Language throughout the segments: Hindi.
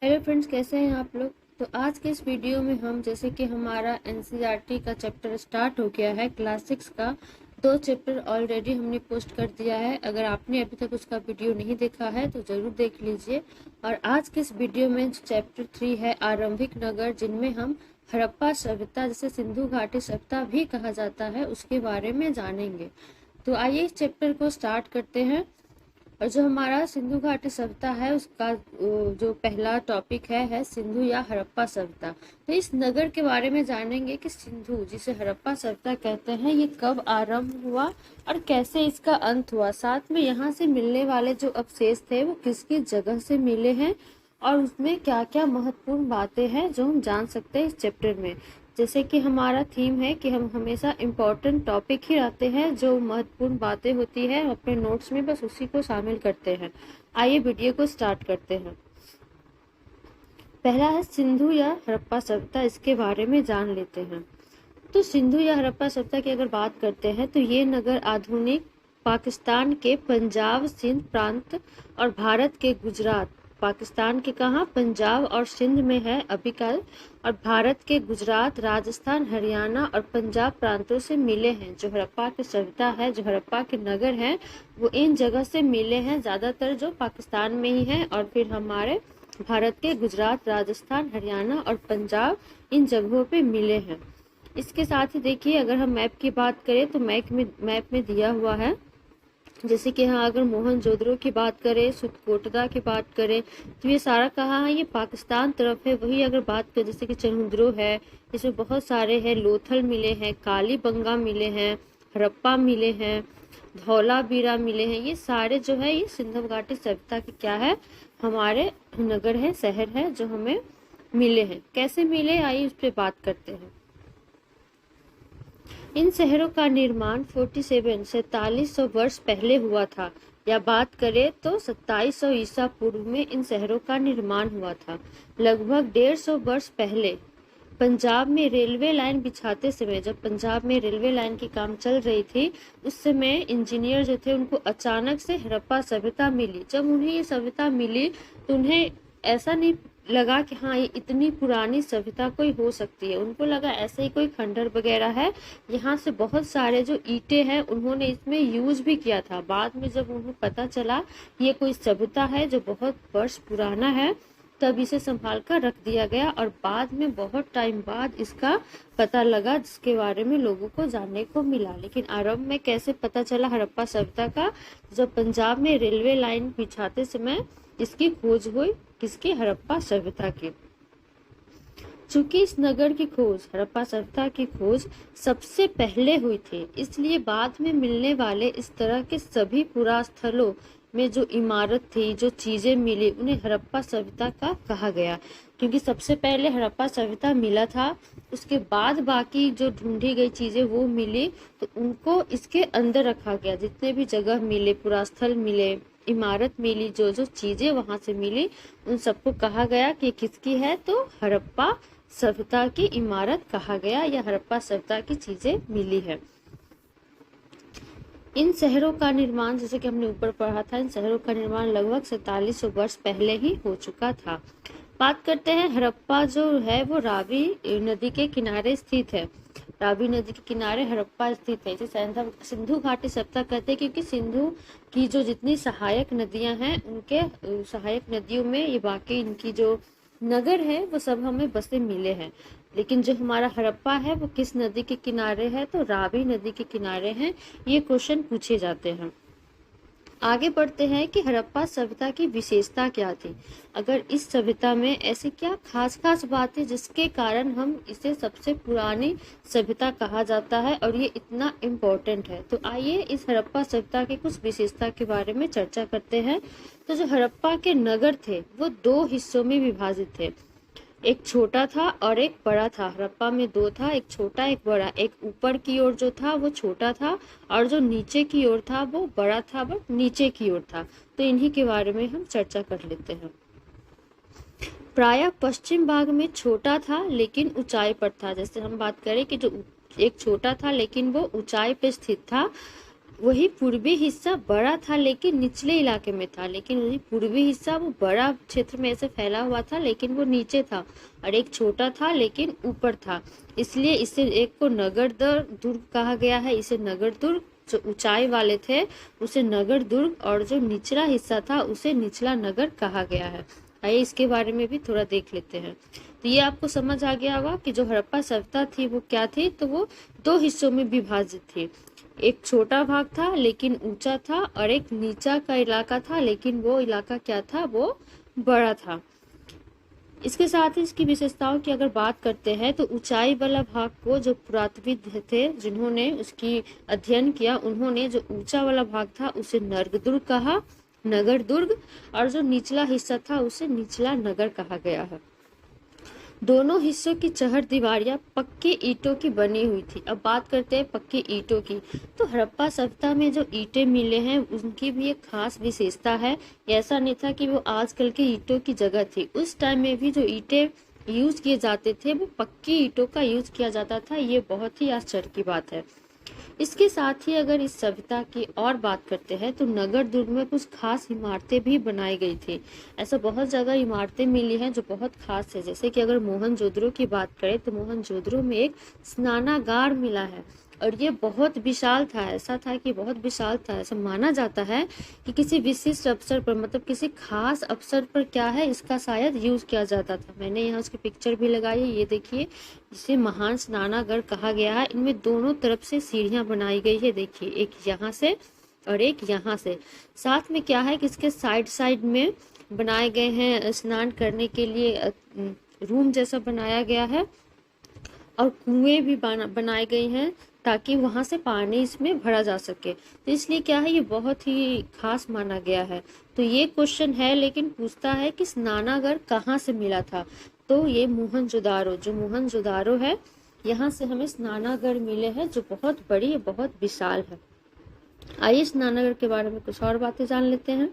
हेलो फ्रेंड्स, कैसे हैं आप लोग। तो आज के इस वीडियो में हम जैसे कि हमारा एनसीईआरटी का चैप्टर स्टार्ट हो गया है क्लास 6 का। 2 चैप्टर ऑलरेडी हमने पोस्ट कर दिया है। अगर आपने अभी तक उसका वीडियो नहीं देखा है तो ज़रूर देख लीजिए। और आज के इस वीडियो में चैप्टर 3 है आरंभिक नगर, जिनमें हम हड़प्पा सभ्यता, जिसे सिंधु घाटी सभ्यता भी कहा जाता है, उसके बारे में जानेंगे। तो आइए इस चैप्टर को स्टार्ट करते हैं। और जो हमारा सिंधु घाटी सभ्यता है उसका जो पहला टॉपिक है सिंधु या हड़प्पा सभ्यता। तो इस नगर के बारे में जानेंगे कि सिंधु, जिसे हड़प्पा सभ्यता कहते हैं, ये कब आरंभ हुआ और कैसे इसका अंत हुआ। साथ में यहाँ से मिलने वाले जो अवशेष थे वो किसकी जगह से मिले हैं और उसमें क्या क्या महत्वपूर्ण बातें हैं जो हम जान सकते हैं इस चैप्टर में। जैसे कि हमारा थीम है कि हम हमेशा इम्पोर्टेंट टॉपिक ही रखते हैं, जो महत्वपूर्ण बातें होती है अपने नोट्स में बस उसी को शामिल करते हैं। आइए वीडियो को स्टार्ट करते हैं। पहला है सिंधु या हड़प्पा सभ्यता, इसके बारे में जान लेते हैं। तो सिंधु या हड़प्पा सभ्यता की अगर बात करते हैं तो ये नगर आधुनिक पाकिस्तान के पंजाब सिंध प्रांत और भारत के गुजरात, पाकिस्तान के कहाँ, पंजाब और सिंध में है अभी कल, और भारत के गुजरात, राजस्थान, हरियाणा और पंजाब प्रांतों से मिले हैं। जो हड़प्पा की सभ्यता है, जो हड़प्पा के नगर हैं, वो इन जगह से मिले हैं, ज़्यादातर जो पाकिस्तान में ही है और फिर हमारे भारत के गुजरात, राजस्थान, हरियाणा और पंजाब, इन जगहों पे मिले हैं। इसके साथ ही देखिए, अगर हम मैप की बात करें तो मैप में दिया हुआ है। जैसे कि हाँ, अगर मोहनजोदड़ो की बात करें, सुतकोटदा की बात करें, तो ये सारा कहाँ है, ये पाकिस्तान तरफ है। वही अगर बात करें जैसे कि चंद्रो है, इसमें बहुत सारे हैं, लोथल मिले हैं, कालीबंगा मिले हैं, हड़प्पा मिले हैं, धौलावीरा मिले हैं। ये सारे जो है ये सिंधु घाटी सभ्यता के क्या है, हमारे नगर है, शहर है, जो हमें मिले हैं। कैसे मिले, आइए उस पर बात करते हैं। इन शहरों का निर्माण 4700 वर्ष पहले हुआ था, या बात करें तो 2700 ईसा पूर्व में इन शहरों का निर्माण हुआ था। लगभग 150 वर्ष पहले पंजाब में रेलवे लाइन बिछाते समय, जब पंजाब में रेलवे लाइन की काम चल रही थी, उस समय इंजीनियर जो थे उनको अचानक से हड़प्पा सभ्यता मिली। जब उन्हें ये सभ्यता मिली तो उन्हें ऐसा नहीं लगा कि हाँ, ये इतनी पुरानी सभ्यता कोई हो सकती है। उनको लगा ऐसे ही कोई खंडर वगैरह है। यहाँ से बहुत सारे जो ईंटें हैं उन्होंने इसमें यूज भी किया था। बाद में जब उन्हें पता चला ये कोई सभ्यता है जो बहुत वर्ष पुराना है, तब इसे संभाल कर रख दिया गया और बाद में बहुत टाइम बाद इसका पता लगा, जिसके बारे में लोगों को जानने को मिला। लेकिन आरंभ में कैसे पता चला हड़प्पा सभ्यता का, जब पंजाब में रेलवे लाइन बिछाते समय इसकी खोज हुई, किसकी, हड़प्पा सभ्यता की। चूंकि इस नगर की खोज, हड़प्पा सभ्यता की खोज सबसे पहले हुई थी, इसलिए बाद में मिलने वाले इस तरह के सभी पुरास्थलों में जो इमारत थी, जो चीजें मिली, उन्हें हड़प्पा सभ्यता का कहा गया। क्योंकि सबसे पहले हड़प्पा सभ्यता मिला था, उसके बाद बाकी जो ढूंढी गई चीजें वो मिली, तो उनको इसके अंदर रखा गया। जितने भी जगह मिले, पुरास्थल मिले, इमारत मिली, जो जो चीजें वहां से मिली, उन सबको कहा गया कि किसकी है, तो हड़प्पा सभ्यता की इमारत कहा गया, या हड़प्पा सभ्यता की चीजें मिली है। इन शहरों का निर्माण, जैसे कि हमने ऊपर पढ़ा था, इन शहरों का निर्माण लगभग 4700 वर्ष पहले ही हो चुका था। बात करते हैं, हड़प्पा जो है वो रावी नदी के किनारे स्थित है। रावी नदी के किनारे हड़प्पा स्थित है। इसे सिंधु घाटी सभ्यता कहते हैं, क्योंकि सिंधु की जो जितनी सहायक नदियां हैं, उनके सहायक नदियों में ये बाकी इनकी जो नगर है वो सब हमें बसे मिले हैं। लेकिन जो हमारा हड़प्पा है वो किस नदी के किनारे है, तो रावी नदी के किनारे है। ये क्वेश्चन पूछे जाते हैं। आगे बढ़ते हैं कि हड़प्पा सभ्यता की विशेषता क्या थी। अगर इस सभ्यता में ऐसी क्या खास खास बातें जिसके कारण हम इसे सबसे पुरानी सभ्यता कहा जाता है और ये इतना इम्पोर्टेंट है। तो आइए इस हड़प्पा सभ्यता की कुछ विशेषता के बारे में चर्चा करते हैं। तो जो हड़प्पा के नगर थे वो 2 हिस्सों में विभाजित थे, एक छोटा था और एक बड़ा था। हड़प्पा में 2 था, एक छोटा एक बड़ा। एक ऊपर की ओर जो था वो छोटा था और जो नीचे की ओर था वो बड़ा था, बट नीचे की ओर था। तो इन्हीं के बारे में हम चर्चा कर लेते हैं। प्रायः पश्चिम भाग में छोटा था लेकिन ऊंचाई पर था। जैसे हम बात करें कि जो एक छोटा था लेकिन वो ऊंचाई पे स्थित था, वही पूर्वी हिस्सा बड़ा था लेकिन निचले इलाके में था, लेकिन वही पूर्वी हिस्सा वो बड़ा क्षेत्र में ऐसे फैला हुआ था लेकिन वो नीचे था, और एक छोटा था लेकिन ऊपर था। इसलिए इसे एक को नगर दुर्ग कहा गया है, इसे नगर दुर्ग। जो ऊंचाई वाले थे उसे नगर दुर्ग, और जो निचला हिस्सा था उसे निचला नगर कहा गया है। आइए इसके बारे में भी थोड़ा देख लेते हैं। तो ये आपको समझ आ गया होगा कि जो हड़प्पा सभ्यता थी वो क्या थी, तो वो दो हिस्सों में विभाजित थी। एक छोटा भाग था लेकिन ऊंचा था, और एक नीचा का इलाका था लेकिन वो इलाका क्या था, वो बड़ा था। इसके साथ ही इसकी विशेषताओं की अगर बात करते हैं तो ऊंचाई वाला भाग को जो पुरातत्वविद थे जिन्होंने उसकी अध्ययन किया, उन्होंने जो ऊंचा वाला भाग था उसे नर्गदुर्ग कहा, नगर दुर्ग, और जो निचला हिस्सा था उसे निचला नगर कहा गया है। दोनों हिस्सों की चहर दीवारियां पक्के ईंटों की बनी हुई थी। अब बात करते हैं पक्के ईंटों की। तो हड़प्पा सभ्यता में जो ईंटें मिले हैं उनकी भी एक खास विशेषता है। ऐसा नहीं था कि वो आजकल के ईंटों की जगह थी, उस टाइम में भी जो ईंटें यूज किए जाते थे वो पक्की ईंटों का यूज किया जाता था। ये बहुत ही आश्चर्य की बात है। इसके साथ ही अगर इस सभ्यता की और बात करते हैं तो नगर दुर्ग में कुछ खास इमारतें भी बनाई गई थी। ऐसा बहुत जगह इमारतें मिली हैं जो बहुत खास है। जैसे कि अगर मोहनजोदड़ो की बात करें तो मोहनजोदड़ो में एक स्नानागार मिला है, और ये बहुत विशाल था। ऐसा था कि बहुत विशाल था। ऐसा माना जाता है कि किसी विशिष्ट अवसर पर, मतलब किसी खास अवसर पर क्या है, इसका शायद यूज किया जाता था। मैंने यहाँ उसकी पिक्चर भी लगाई है, ये देखिए, इसे महान स्नानागार कहा गया है। इनमें दोनों तरफ से सीढ़ियां बनाई गई है, देखिए, एक यहाँ से और एक यहाँ से। साथ में क्या है कि इसके साइड साइड में बनाए गए हैं स्नान करने के लिए रूम जैसा बनाया गया है, और कुएं भी बनाए गए हैं ताकि वहां से पानी इसमें भरा जा सके। तो इसलिए क्या है, ये बहुत ही खास माना गया है। तो ये क्वेश्चन है लेकिन पूछता है कि स्नानागार कहाँ से मिला था, तो ये मोहनजोदारो, जो मोहनजोदारो है, यहाँ से हमें स्नानागार मिले हैं जो बहुत बड़ी, बहुत विशाल है। आइए स्नानागार के बारे में कुछ और बातें जान लेते हैं।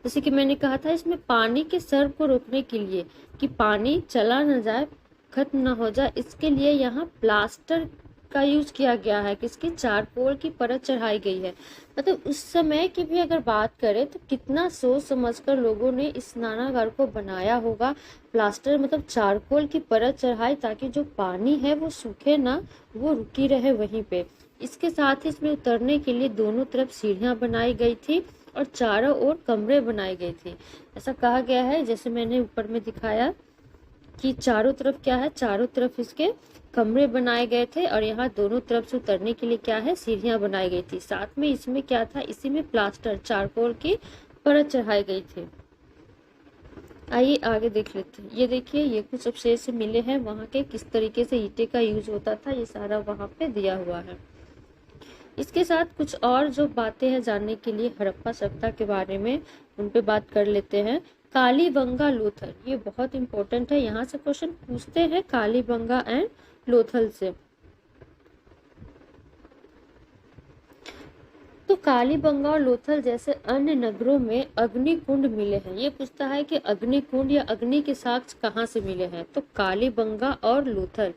जैसे कि मैंने कहा था, इसमें पानी के सर्व को रोकने के लिए कि पानी चला न जाए, खत्म न हो जाए, इसके लिए यहाँ प्लास्टर का यूज किया गया है, किसकी, चारकोल की परत चढ़ाई गई है। मतलब उस समय की भी अगर बात करें तो कितना सोच समझकर लोगों ने इस स्नानागार को बनाया होगा। प्लास्टर मतलब चारकोल की परत चढ़ाई ताकि जो पानी है वो सूखे ना, वो रुकी रहे वहीं पे। इसके साथ ही इसमें उतरने के लिए दोनों तरफ सीढ़ियां बनाई गई थी और चारों ओर कमरे बनाए गए थे। ऐसा कहा गया है, जैसे मैंने ऊपर में दिखाया, कि चारों तरफ क्या है, चारों तरफ इसके कमरे बनाए गए थे, और यहाँ दोनों तरफ से उतरने के लिए क्या है, सीढ़ियां बनाई गई थी। साथ में इसमें क्या था, इसी में प्लास्टर, चारकोल की परत चढ़ाई गई थी। आइए आगे देख लेते हैं। ये देखिए, ये कुछ अवशेष मिले हैं वहाँ के, किस तरीके से ईंटे का यूज होता था, ये सारा वहाँ पे दिया हुआ है। इसके साथ कुछ और जो बातें हैं जानने के लिए हड़प्पा सभ्यता के बारे में, उन पे बात कर लेते हैं। कालीबंगा लोथल, ये बहुत इंपॉर्टेंट है, यहाँ से क्वेश्चन पूछते हैं कालीबंगा एंड लोथल से। तो कालीबंगा और लोथल जैसे अन्य नगरों में अग्निकुंड मिले हैं। ये पूछता है कि अग्निकुंड या अग्नि के साक्ष्य कहाँ से मिले हैं, तो कालीबंगा और लोथल।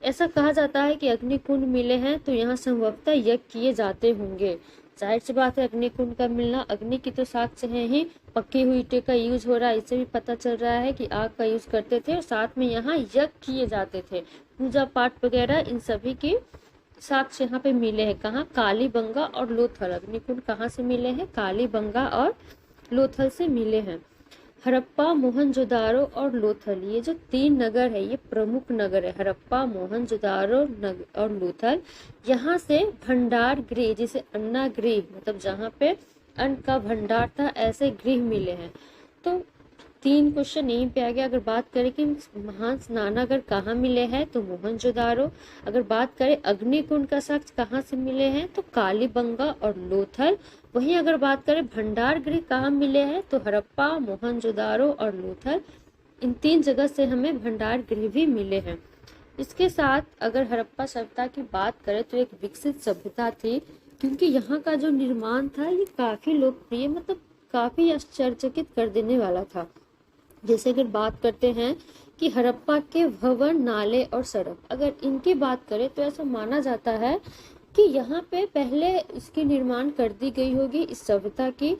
ऐसा कहा जाता है कि अग्निकुंड मिले हैं तो यहाँ संभवतः यज्ञ किए जाते होंगे। जाहिर सी बात है, अग्निकुंड का मिलना, अग्नि की तो साक्ष्य है ही, पक्की हुई ईंटें का यूज हो रहा है, इससे भी पता चल रहा है कि आग का यूज करते थे, और साथ में यहाँ यज्ञ किए जाते थे, पूजा पाठ वगैरह, इन सभी की साक्ष्य यहाँ पे मिले हैं। कहाँ, कालीबंगा और लोथल। अग्निकुंड कहाँ से मिले हैं, कालीबंगा और लोथल से मिले हैं। हड़प्पा, मोहनजोदारो और लोथल, ये जो तीन नगर है ये प्रमुख नगर है, हड़प्पा, मोहनजोदारो और लोथल। यहाँ से भंडार गृह, जिसे अन्ना गृह, मतलब जहाँ पे अन्न का भंडार था, ऐसे गृह मिले हैं। तो तीन क्वेश्चन यहीं पे आ गया। अगर बात करें कि महान स्नानागार कहाँ मिले हैं, तो मोहनजोदारो। अगर बात करें अग्निकुंड का साक्ष्य कहाँ से मिले हैं, तो कालीबंगा और लोथल। वहीं अगर बात करें भंडार गृह कहाँ मिले हैं, तो हड़प्पा, मोहनजोदारो और लोथल। इन तीन जगह से हमें भंडार गृह भी मिले हैं। इसके साथ अगर हड़प्पा सभ्यता की बात करें तो एक विकसित सभ्यता थी, क्योंकि यहाँ का जो निर्माण था ये काफी लोकप्रिय, मतलब काफी आश्चर्यचकित कर देने वाला था। जैसे अगर बात करते हैं कि हड़प्पा के भवन, नाले और सड़क, अगर इनकी बात करें तो ऐसा माना जाता है कि यहाँ पे पहले इसकी निर्माण कर दी गई होगी इस सभ्यता की,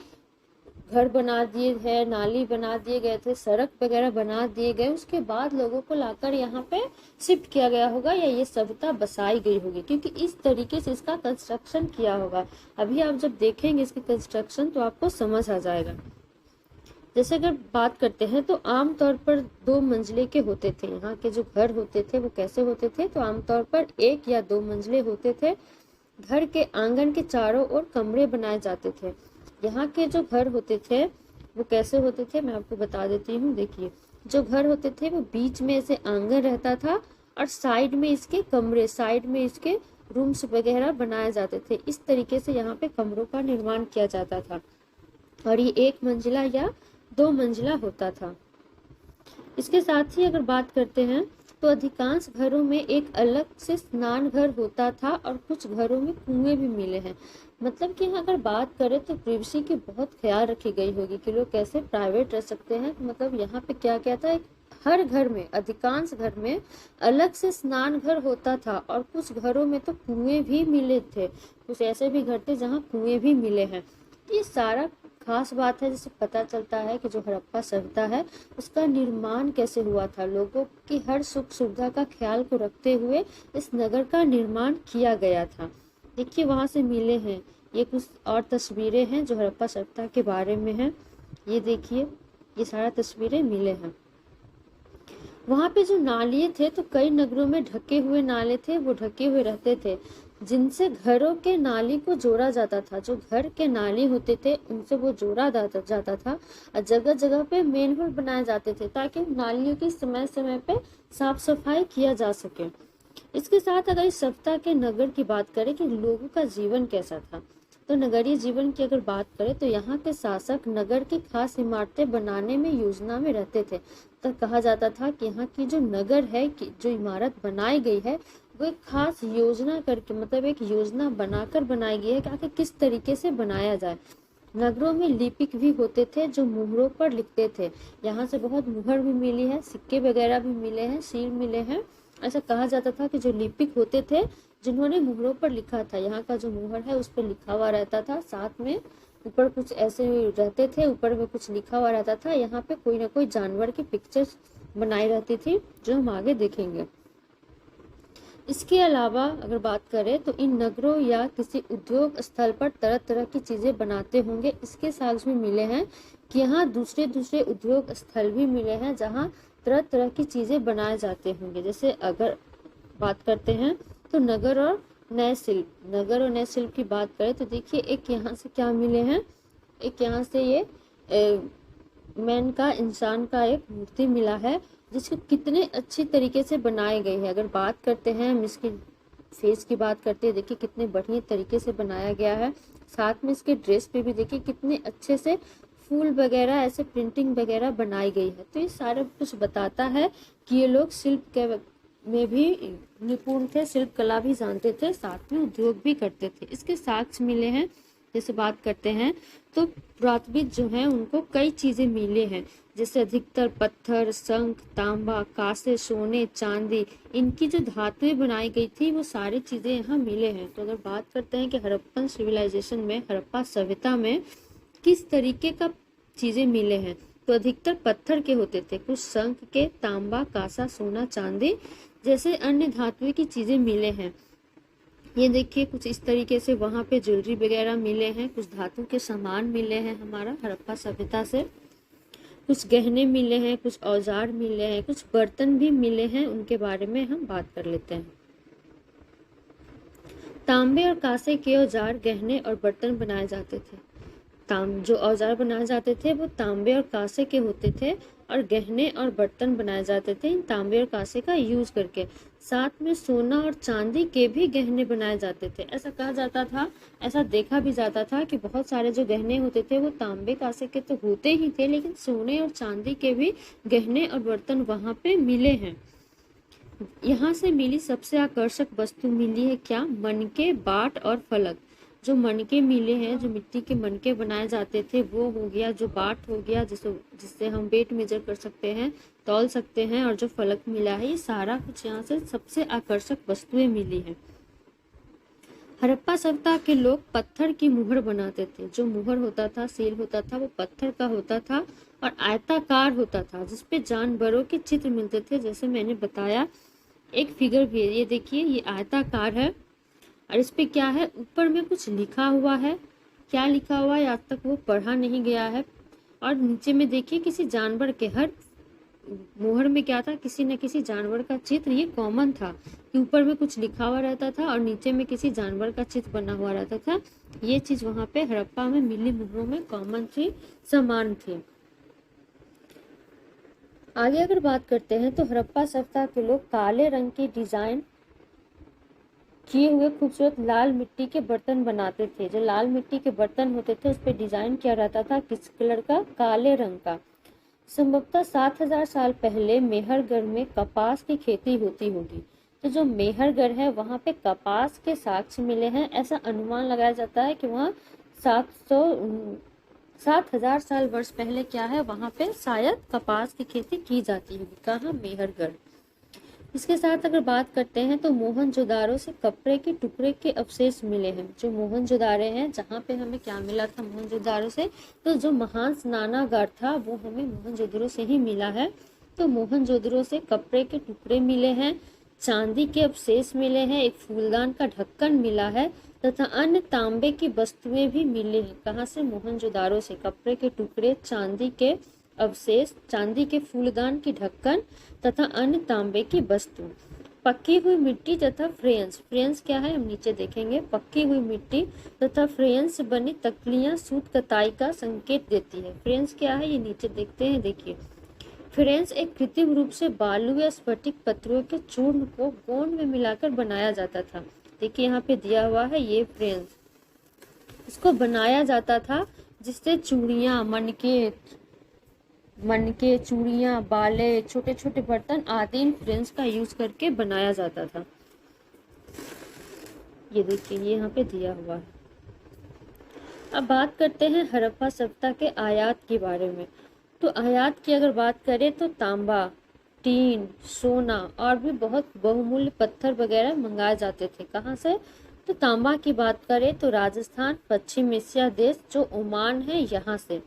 घर बना दिए हैं, नाली बना दिए गए थे, सड़क वगैरह बना दिए गए, उसके बाद लोगों को लाकर यहाँ पे शिफ्ट किया गया होगा या ये सभ्यता बसाई गई होगी, क्योंकि इस तरीके से इसका कंस्ट्रक्शन किया होगा। अभी आप जब देखेंगे इसकी कंस्ट्रक्शन तो आपको समझ आ जाएगा। जैसे अगर बात करते हैं तो आमतौर पर 2 मंजिले के होते थे। यहाँ के जो घर होते थे वो कैसे होते थे, तो आमतौर पर 1 या 2 मंजिले होते थे। घर के आंगन के चारों ओर कमरे बनाए जाते थे। यहाँ के जो घर होते थे वो कैसे होते थे, मैं आपको बता देती हूँ। देखिए, जो घर होते थे वो बीच में ऐसे आंगन रहता था और साइड में इसके कमरे, साइड में इसके रूम्स वगैरह बनाए जाते थे। इस तरीके से यहाँ पे कमरों का निर्माण किया जाता था और ये 1 मंजिला या 2 मंजिला होता था। इसके साथ ही अगर बात करते हैं तो अधिकांश घरों में एक अलग से स्नान घर होता था और कुछ घरों में कुएं भी मिले हैं। मतलब कि अगर बात करें तो प्रिवेसी की बहुत ख्याल रखी गई होगी कि लोग कैसे प्राइवेट रह सकते हैं। मतलब यहाँ पे क्या क्या था, हर घर में, अधिकांश घर में अलग से स्नान घर होता था और कुछ घरों में तो कुएं भी मिले थे। कुछ ऐसे भी घर थे जहाँ कुएं भी मिले हैं। ये सारा खास बात है, जिससे पता चलता है कि जो हड़प्पा सभ्यता है उसका निर्माण कैसे हुआ था। लोगों की हर सुख सुविधा का ख्याल को रखते हुए इस नगर का निर्माण किया गया था। देखिए, वहां से मिले हैं, ये कुछ और तस्वीरें हैं जो हड़प्पा सभ्यता के बारे में हैं। ये देखिए, ये सारा तस्वीरें मिले हैं। वहां पे जो नाले थे तो कई नगरों में ढके हुए नाले थे, वो ढके हुए रहते थे जिनसे घरों के नाली को जोड़ा जाता था। जो घर के नाली होते थे उनसे वो जोड़ा जाता था और जगह जगह पे मेन होल बनाए जाते थे ताकि नालियों की समय समय पे साफ सफाई किया जा सके। इसके साथ अगर इस सप्ताह के नगर की बात करें कि लोगों का जीवन कैसा था, तो नगरीय जीवन की अगर बात करें तो यहाँ के शासक नगर की खास इमारतें बनाने में योजना में रहते थे। तो कहा जाता था कि यहाँ की जो नगर है, कि जो इमारत बनाई गई है वो एक खास योजना करके, मतलब एक योजना बनाकर बनाई गई है कि आखिर किस तरीके से बनाया जाए। नगरों में लिपिक भी होते थे जो मुहरों पर लिखते थे। यहाँ से बहुत मुहर भी मिली है, सिक्के वगैरह भी मिले हैं, सील मिले हैं। ऐसा कहा जाता था कि जो लिपिक होते थे जिन्होंने मुहरों पर लिखा था, यहाँ का जो मुहर है उस पर लिखा हुआ रहता था, साथ में ऊपर कुछ ऐसे रहते थे, ऊपर में कुछ लिखा हुआ रहता था। यहाँ पे कोई ना कोई जानवर की पिक्चर्स बनाई रहती थी जो हम आगे देखेंगे। इसके अलावा अगर बात करें तो इन नगरों या किसी उद्योग स्थल पर तरह तरह की चीजें बनाते होंगे। इसके साक्ष्य भी मिले हैं कि यहाँ दूसरे दूसरे उद्योग स्थल भी मिले हैं जहाँ तरह तरह की चीजें बनाए जाते होंगे। जैसे अगर बात करते हैं तो नगर और नए शिल्प की बात करें तो देखिए, एक यहाँ से क्या मिले हैं, एक यहाँ से ये मैन का, इंसान का एक मूर्ति मिला है जिसको कितने अच्छी तरीके से बनाई गई है। अगर बात करते हैं हम इसकी फेस की बात करते हैं, देखिए कितने बढ़िया तरीके से बनाया गया है। साथ में इसके ड्रेस पे भी देखिए कितने अच्छे से फूल वगैरह ऐसे प्रिंटिंग वगैरह बनाई गई है। तो ये सारा कुछ बताता है कि ये लोग शिल्प के में भी निपुण थे, शिल्प कला भी जानते थे, साथ में उद्योग भी करते थे। इसके साक्ष्य मिले हैं। जैसे बात करते हैं तो पुरातत्वविद जो हैं उनको कई चीजें मिले हैं, जैसे अधिकतर पत्थर, शंख, तांबा, कांसे, सोने, चांदी, इनकी जो धातुएं बनाई गई थी वो सारी चीजें यहाँ मिले हैं। तो अगर बात करते हैं कि हड़प्पन सिविलाइजेशन में, हड़प्पा सभ्यता में किस तरीके का चीजें मिले हैं, तो अधिकतर पत्थर के होते थे, कुछ शंख के, तांबा, कांसा, सोना, चांदी जैसे अन्य धातुएं की चीजें मिले हैं। ये देखिए कुछ इस तरीके से वहां पे ज्वेलरी वगैरह मिले हैं, कुछ धातु के सामान मिले हैं हमारा हड़प्पा सभ्यता से, कुछ गहने मिले हैं, कुछ औजार मिले हैं, कुछ बर्तन भी मिले हैं, उनके बारे में हम बात कर लेते हैं। तांबे और कांसे के औजार, गहने और बर्तन बनाए जाते थे। जो औजार बनाए जाते थे वो तांबे और कांसे के होते थे और गहने और बर्तन बनाए जाते थे इन तांबे और कांसे का यूज करके। साथ में सोना और चांदी के भी गहने बनाए जाते थे। ऐसा कहा जाता था, ऐसा देखा भी जाता था कि बहुत सारे जो गहने होते थे वो तांबे कांसे के तो होते ही थे, लेकिन सोने और चांदी के भी गहने और बर्तन वहां पे मिले हैं। यहाँ से मिली सबसे आकर्षक वस्तु मिली है क्या, मनके, बाट और फलक। जो मनके मिले हैं, जो मिट्टी के मनके बनाए जाते थे वो हो गया, जो बाट हो गया जिससे हम वेट मेजर कर सकते हैं, तौल सकते हैं, और जो फलक मिला है, ये सारा कुछ यहाँ से सबसे आकर्षक वस्तुएं मिली हैं। हड़प्पा सभ्यता के लोग पत्थर की मुहर बनाते थे। जो मुहर होता था, सील होता था, वो पत्थर का होता था और आयताकार होता था, जिसपे जानवरों के चित्र मिलते थे। जैसे मैंने बताया, एक फिगर भी है, ये देखिए, ये आयताकार है और इस पे क्या है, ऊपर में कुछ लिखा हुआ है। क्या लिखा हुआ है आज तक वो पढ़ा नहीं गया है। और नीचे में देखिए, किसी जानवर के, हर मोहर में क्या था, किसी न किसी जानवर का चित्र। ये कॉमन था कि ऊपर में कुछ लिखा हुआ रहता था और नीचे में किसी जानवर का चित्र बना हुआ रहता था। ये चीज वहां पे हड़प्पा में मिली मुहरों में कॉमन थी, समान थी। आगे अगर बात करते हैं तो हड़प्पा सभ्यता के लोग काले रंग की डिजाइन किए हुए खूबसूरत लाल मिट्टी के बर्तन बनाते थे। जो लाल मिट्टी के बर्तन होते थे उस पर डिजाइन किया रहता था, किस कलर का, काले रंग का। संभवतः 7000 साल पहले मेहरगढ़ में कपास की खेती होती होगी। तो जो मेहरगढ़ है वहां पे कपास के साक्ष्य मिले हैं। ऐसा अनुमान लगाया जाता है कि वहाँ 7000 साल वर्ष पहले क्या है, वहां पे शायद कपास की खेती की जाती होगी। कहाँ, मेहरगढ़। इसके साथ अगर बात करते हैं तो मोहनजोदारो से कपड़े के टुकड़े के अवशेष मिले हैं। जो मोहनजोदारो हैं, जहाँ पे हमें क्या मिला था मोहनजोदारो से, तो जो महान स्नानागार था वो हमें मोहनजोदड़ो से ही मिला है। तो मोहनजोदड़ो से कपड़े के टुकड़े मिले हैं, चांदी के अवशेष मिले हैं, एक फूलदान का ढक्कन मिला है तथा अन्य तांबे की वस्तुएं भी मिली हैं। कहाँ से, मोहनजोदारो से कपड़े के टुकड़े, चांदी के अवशेष, चांदी के फूलदान की ढक्कन तथा अन्य तांबे की वस्तु। पक्की हुई मिट्टी तथा फ्रेंच, फ्रेंच क्या है हम नीचे देखेंगे। पक्की हुई मिट्टी तथा फ्रेंच से बनी तकलियां सूत कताई का संकेत देती है। फ्रेंच क्या है, ये नीचे देखते हैं, देखिए। फ्रेंच एक कृत्रिम रूप से बालू या स्फटिक पत्थरों के चूर्ण को गोंद में मिलाकर बनाया जाता था। देखिए यहाँ पे दिया हुआ है, ये फ्रेंच, इसको बनाया जाता था जिससे चूड़ियां, मनके, चूड़ियां, बाले, छोटे छोटे बर्तन आदि इन फ्रेंच का यूज करके बनाया जाता था। ये देखिए, ये यहाँ पे दिया हुआ है। अब बात करते हैं हड़प्पा सभ्यता के आयात के बारे में। तो आयात की अगर बात करें तो तांबा, टीन, सोना और भी बहुत बहुमूल्य पत्थर वगैरह मंगाए जाते थे। कहाँ से, तो तांबा की बात करें तो राजस्थान, पश्चिम एशिया देश जो ओमान है, यहाँ से।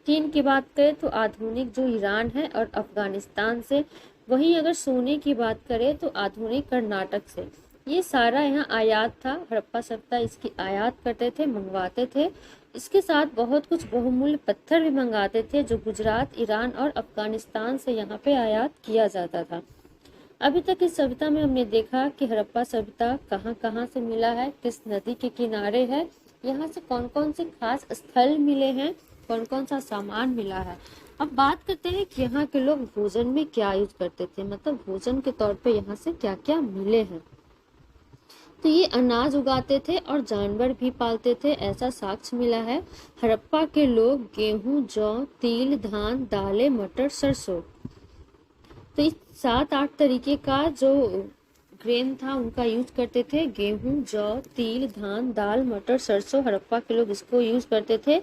टीन की बात करें तो आधुनिक जो ईरान है और अफगानिस्तान से। वहीं अगर सोने की बात करें तो आधुनिक कर्नाटक से। ये सारा यहाँ आयात था। हड़प्पा सभ्यता इसकी आयात करते थे, मंगवाते थे। इसके साथ बहुत कुछ बहुमूल्य पत्थर भी मंगाते थे जो गुजरात, ईरान और अफगानिस्तान से यहाँ पे आयात किया जाता था। अभी तक इस सभ्यता में हमने देखा कि हड़प्पा सभ्यता कहाँ कहाँ से मिला है, किस नदी के किनारे है, यहाँ से कौन कौन से खास स्थल मिले हैं, कौन कौन सा सामान मिला है। अब बात करते हैं कि यहाँ के लोग भोजन में क्या यूज करते थे, मतलब भोजन के तौर पे यहाँ से क्या क्या मिले हैं। तो ये अनाज उगाते थे और जानवर भी पालते थे, ऐसा साक्ष्य मिला है। हड़प्पा के लोग गेहूं, जौ, तिल, धान, दालें, मटर, सरसों, तो इस 7-8 तरीके का जो ग्रेन था उनका यूज करते थे। गेहूं, जौ, तिल, धान, दाल, मटर, सरसों, हड़प्पा के लोग इसको यूज करते थे।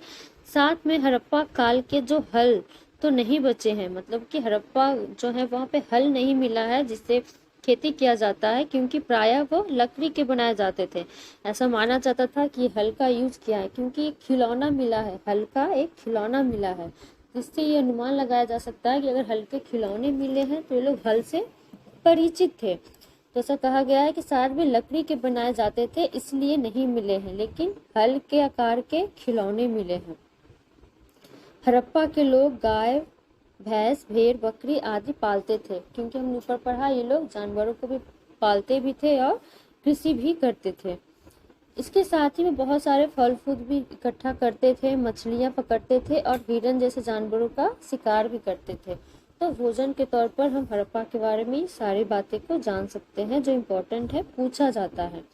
साथ में हड़प्पा काल के जो हल तो नहीं बचे हैं, मतलब कि हड़प्पा जो है वहाँ पे हल नहीं मिला है जिससे खेती किया जाता है, क्योंकि प्रायः वो लकड़ी के बनाए जाते थे। ऐसा माना जाता था कि हल का यूज किया है क्योंकि एक खिलौना मिला है, हल का एक खिलौना मिला है, जिससे ये अनुमान लगाया जा सकता है कि अगर हल के खिलौने मिले हैं तो ये लोग हल से परिचित थे। तो ऐसा कहा गया है कि शायद वे लकड़ी के बनाए जाते थे इसलिए नहीं मिले हैं, लेकिन हल के आकार के खिलौने मिले हैं। हड़प्पा के लोग गाय, भैंस, भेड़, बकरी आदि पालते थे, क्योंकि हमने ऊपर पढ़ा ये लोग जानवरों को भी पालते भी थे और कृषि भी करते थे। इसके साथ ही में बहुत सारे फल फूल भी इकट्ठा करते थे, मछलियां पकड़ते थे और हिरन जैसे जानवरों का शिकार भी करते थे। तो भोजन के तौर पर हम हड़प्पा के बारे में सारी बातें को जान सकते हैं जो इम्पोर्टेंट है, पूछा जाता है।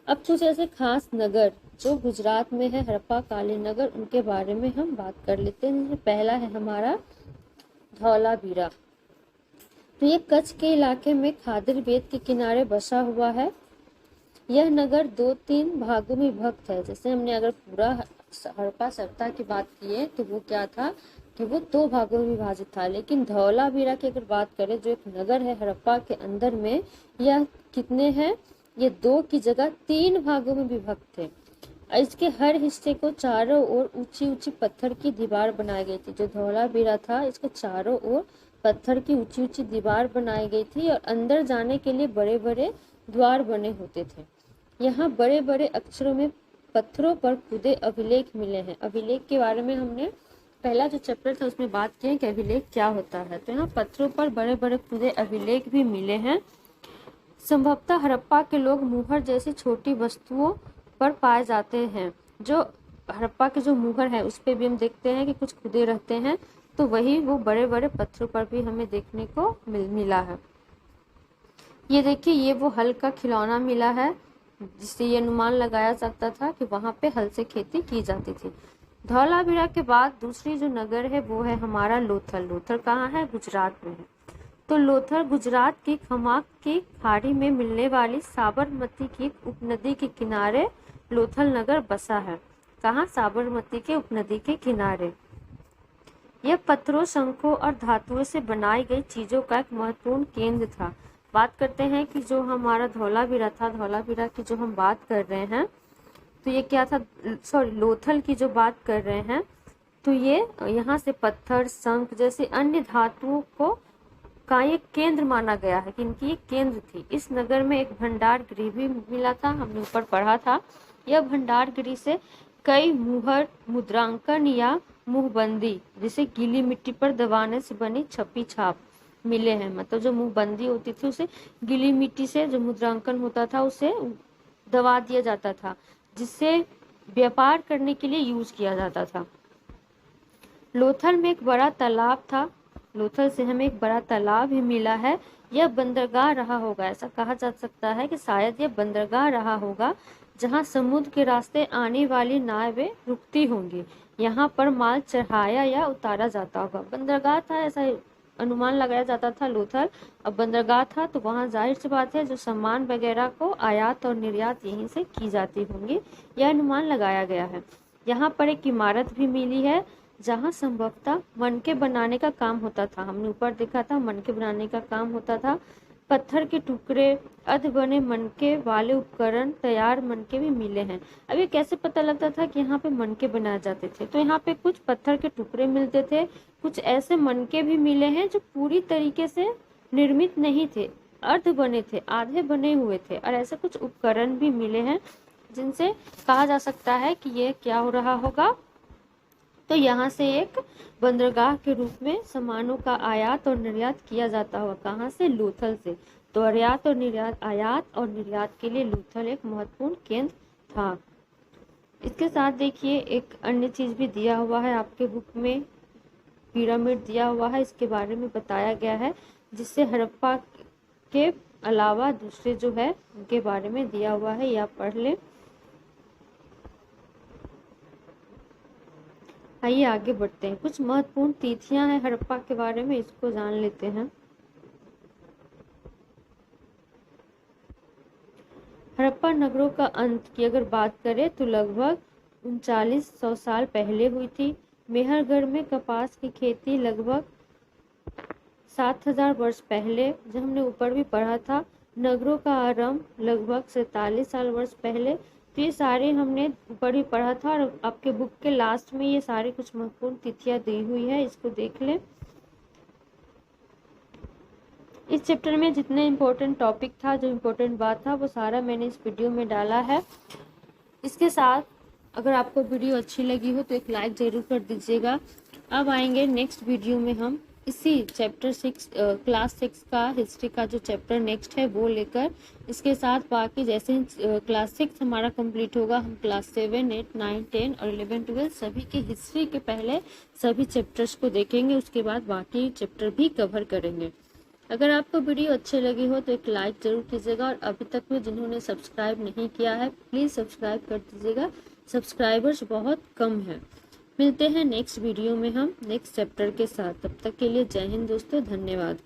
अब कुछ ऐसे खास नगर जो गुजरात में है, हड़प्पा कालीन नगर, उनके बारे में हम बात कर लेते हैं। पहला है हमारा धौलावीरा। तो ये कच्छ के इलाके में खादिर बेट के किनारे बसा हुआ है। यह नगर 2-3 भागों में विभक्त है। जैसे हमने अगर पूरा हड़प्पा सभ्यता की बात की है तो वो क्या था कि वो 2 भागों में विभाजित था, लेकिन धौलावीरा की अगर बात करें जो एक नगर है हड़प्पा के अंदर में, यह कितने हैं, ये 2 की जगह 3 भागों में विभक्त थे। इसके हर हिस्से को चारों ओर ऊंची ऊंची पत्थर की दीवार बनाई गई थी। जो धौलावीरा था, इसके चारों ओर पत्थर की ऊंची ऊंची दीवार बनाई गई थी और अंदर जाने के लिए बड़े बड़े द्वार बने होते थे। यहाँ बड़े बड़े अक्षरों में पत्थरों पर खुदे अभिलेख मिले हैं। अभिलेख के बारे में हमने पहला जो चैप्टर था उसमें बात की है कि अभिलेख क्या होता है। तो यहाँ पत्थरों पर बड़े बड़े खुदे अभिलेख भी मिले हैं। संभवतः हड़प्पा के लोग मुहर जैसी छोटी वस्तुओं पर पाए जाते हैं। जो हड़प्पा के जो मुहर है उस पे भी हम देखते हैं कि कुछ खुदे रहते हैं, तो वही वो बड़े बड़े पत्थरों पर भी हमें देखने को मिला है। ये देखिए, ये वो हल का खिलौना मिला है जिससे ये अनुमान लगाया सकता था कि वहां पे हल से खेती की जाती थी। धौलावीरा के बाद दूसरी जो नगर है वो है हमारा लोथल। लोथल कहाँ है? गुजरात में है। तो लोथल गुजरात की खमाक की खाड़ी में मिलने वाली साबरमती की उपनदी के किनारे लोथल नगर बसा है। कहाँ? साबरमती के उपनदी के किनारे। यह पत्थरों, शंखों और धातुओं से बनाई गई चीजों का एक महत्वपूर्ण केंद्र था। बात करते हैं कि जो हमारा धौलावीरा था, धौलावीरा की जो हम बात कर रहे हैं, तो ये क्या था? लोथल की जो बात कर रहे हैं, तो ये यहाँ से पत्थर, शंख जैसे अन्य धातुओं को का ये केंद्र माना गया है कि इनकी एक केंद्र थी। इस नगर में एक भंडार गृह भी मिला था, हमने ऊपर पढ़ा था। यह भंडार गृह से कई मुहर, मुद्रांकन या मुहबंदी, जिसे गीली मिट्टी पर दबाने से बनी छपी छाप मिले हैं। मतलब जो मुहबंदी होती थी उसे गीली मिट्टी से जो मुद्रांकन होता था उसे दबा दिया जाता था, जिससे व्यापार करने के लिए यूज किया जाता था। लोथल में एक बड़ा तालाब था। लोथल से हमें एक बड़ा तालाब भी मिला है। यह बंदरगाह रहा होगा। ऐसा कहा जा सकता है कि शायद यह बंदरगाह रहा होगा जहां समुद्र के रास्ते आने वाली नावें रुकती होंगी। यहाँ पर माल चढ़ाया या उतारा जाता होगा। बंदरगाह था, ऐसा अनुमान लगाया जाता था लोथल। अब बंदरगाह था तो वहाँ जाहिर सी बात है जो सामान वगैरह को आयात और निर्यात यहीं से की जाती होंगी, यह अनुमान लगाया गया है। यहाँ पर एक इमारत भी मिली है जहाँ संभवतः मनके बनाने का काम होता था। हमने ऊपर देखा था मनके बनाने का काम होता था। पत्थर के टुकड़े, अध बने मनके वाले उपकरण, तैयार मनके भी मिले हैं। अब ये कैसे पता लगता था कि यहाँ पे मनके बनाए जाते थे? तो यहाँ पे कुछ पत्थर के टुकड़े मिलते थे, कुछ ऐसे मनके भी मिले हैं जो पूरी तरीके से निर्मित नहीं थे, अर्ध बने थे, आधे बने हुए थे, और ऐसे कुछ उपकरण भी मिले हैं जिनसे कहा जा सकता है कि ये क्या हो रहा होगा। तो यहाँ से एक बंदरगाह के रूप में सामानों का आयात और निर्यात किया जाता हुआ। कहाँ से? लोथल से। तो आयात और निर्यात के लिए लोथल एक महत्वपूर्ण केंद्र था। इसके साथ देखिए एक अन्य चीज भी दिया हुआ है आपके बुक में, पिरामिड दिया हुआ है, इसके बारे में बताया गया है, जिससे हड़प्पा के अलावा दूसरे जो है उनके बारे में दिया हुआ है, या पढ़ लें। आइए आगे बढ़ते हैं। कुछ महत्वपूर्ण तिथियां हैं हड़प्पा के बारे में, इसको जान लेते हैं। हड़प्पा नगरों का अंत की अगर बात करें तो लगभग 3900 साल पहले हुई थी। मेहरगढ़ में कपास की खेती लगभग 7000 वर्ष पहले, जो हमने ऊपर भी पढ़ा था। नगरों का आरंभ लगभग 47 वर्ष पहले। तो ये सारे हमने ऊपर भी पढ़ा था, और आपके बुक के लास्ट में ये सारी कुछ महत्वपूर्ण तिथियां दी हुई है, इसको देख लें। इस चैप्टर में जितने इम्पोर्टेंट टॉपिक था, जो इम्पोर्टेंट बात था, वो सारा मैंने इस वीडियो में डाला है। इसके साथ अगर आपको वीडियो अच्छी लगी हो तो एक लाइक जरूर कर दीजिएगा। अब आएंगे नेक्स्ट वीडियो में हम इसी चैप्टर 6 क्लास 6 का हिस्ट्री का जो चैप्टर नेक्स्ट है वो लेकर, इसके साथ बाकी जैसे ही क्लास 6 हमारा कंप्लीट होगा, हम क्लास 7, 8, 9, 10 और 11, 12 सभी के हिस्ट्री के पहले सभी चैप्टर्स को देखेंगे, उसके बाद बाकी चैप्टर भी कवर करेंगे। अगर आपको वीडियो अच्छी लगी हो तो एक लाइक जरूर कीजिएगा, और अभी तक में जिन्होंने सब्सक्राइब नहीं किया है प्लीज़ सब्सक्राइब कर दीजिएगा। सब्सक्राइबर्स बहुत कम है। मिलते हैं नेक्स्ट वीडियो में हम नेक्स्ट चैप्टर के साथ। तब तक के लिए जय हिंद दोस्तों, धन्यवाद।